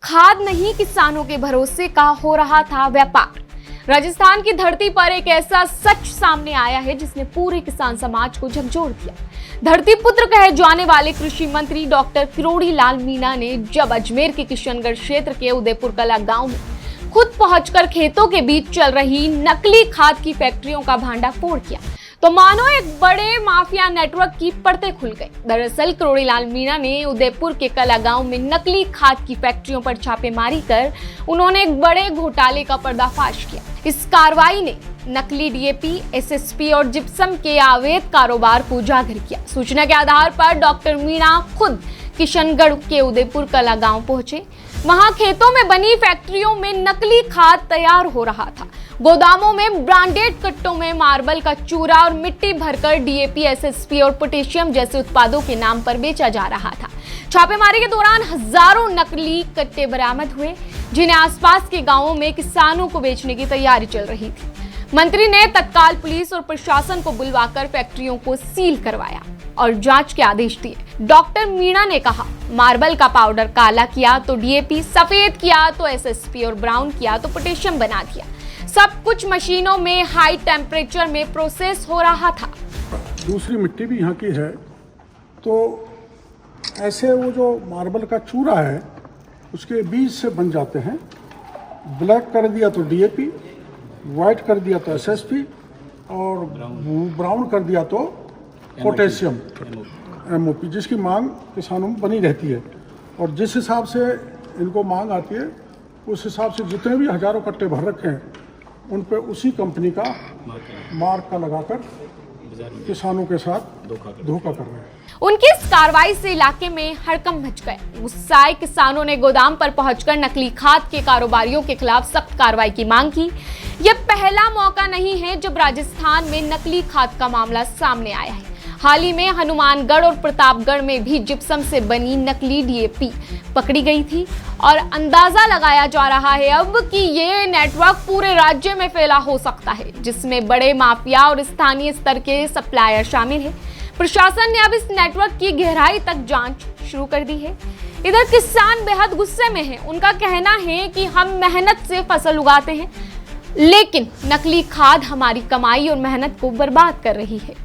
खाद नहीं, किसानों के भरोसे का हो रहा था व्यापार। राजस्थान की धरती पर एक ऐसा सच सामने आया है जिसने पूरे किसान समाज को झकझोर दिया। धरती पुत्र कहे जाने वाले कृषि मंत्री डॉक्टर किरोड़ी लाल मीणा ने जब अजमेर के किशनगढ़ क्षेत्र के उदयपुर कला गांव में खुद पहुंचकर खेतों के बीच चल रही नकली खाद की फैक्ट्रियों का भांडाफोड़ किया तो मानो एक बड़े माफिया नेटवर्क की परतें खुल गई। दरअसल किरोड़ी लाल मीणा ने उदयपुर के कला गांव में नकली खाद की फैक्ट्रियों पर छापेमारी कर उन्होंने एक बड़े घोटाले का पर्दाफाश किया। इस कार्रवाई ने नकली डीएपी, एसएसपी और जिप्सम के अवैध कारोबार को उजागर किया। सूचना के आधार पर डॉक्टर मीणा खुद किशनगढ़ के उदयपुर कला गांव पहुंचे। वहां खेतों में बनी फैक्ट्रियों में नकली खाद तैयार हो रहा था। गोदामों में ब्रांडेड कट्टों में मार्बल का चूरा और मिट्टी भरकर डीएपी, एसएसपी और पोटेशियम जैसे उत्पादों के नाम पर बेचा जा रहा था। छापेमारी के दौरान हजारों नकली कट्टे बरामद हुए, जिन्हें आसपास के गांवों में किसानों को बेचने की तैयारी चल रही थी। मंत्री ने तत्काल पुलिस और प्रशासन को बुलवाकर फैक्ट्रियों को सील करवाया और जांच के आदेश दिए। डॉक्टर मीणा ने कहा, मार्बल का पाउडर काला किया तो डीएपी, सफेद किया तो एसएसपी और ब्राउन किया तो पोटेशियम बना दिया। सब कुछ मशीनों में हाई टेम्परेचर में प्रोसेस हो रहा था। दूसरी मिट्टी भी यहाँ की है, तो ऐसे वो जो मार्बल का चूरा है उसके बीज से बन जाते हैं। ब्लैक कर दिया तो डीएपी, वाइट कर दिया तो एसएसपी और ब्राउन कर दिया तो पोटेशियम, एमओपी, जिसकी मांग किसानों में बनी रहती है। और जिस हिसाब से इनको मांग आती है उस हिसाब से जितने भी हजारों कट्टे भर रखे हैं उन पे उसी कंपनी का मार्क का लगाकर किसानों के साथ धोखा कर रहे हैं। उनकी इस कार्रवाई से इलाके में हड़कंप मच गए। गुस्साए किसानों ने गोदाम पर पहुंचकर नकली खाद के कारोबारियों के खिलाफ सख्त कार्रवाई की मांग की। यह पहला मौका नहीं है जब राजस्थान में नकली खाद का मामला सामने आया है। हाल ही में हनुमानगढ़ और प्रतापगढ़ में भी जिप्सम से बनी नकली डीएपी पकड़ी गई थी और अंदाजा लगाया जा रहा है अब कि ये नेटवर्क पूरे राज्य में फैला हो सकता है, जिसमें बड़े माफिया और स्थानीय स्तर के सप्लायर शामिल हैं। प्रशासन ने अब इस नेटवर्क की गहराई तक जांच शुरू कर दी है। इधर किसान बेहद गुस्से में हैं। उनका कहना है कि हम मेहनत से फसल उगाते हैं, लेकिन नकली खाद हमारी कमाई और मेहनत को बर्बाद कर रही है।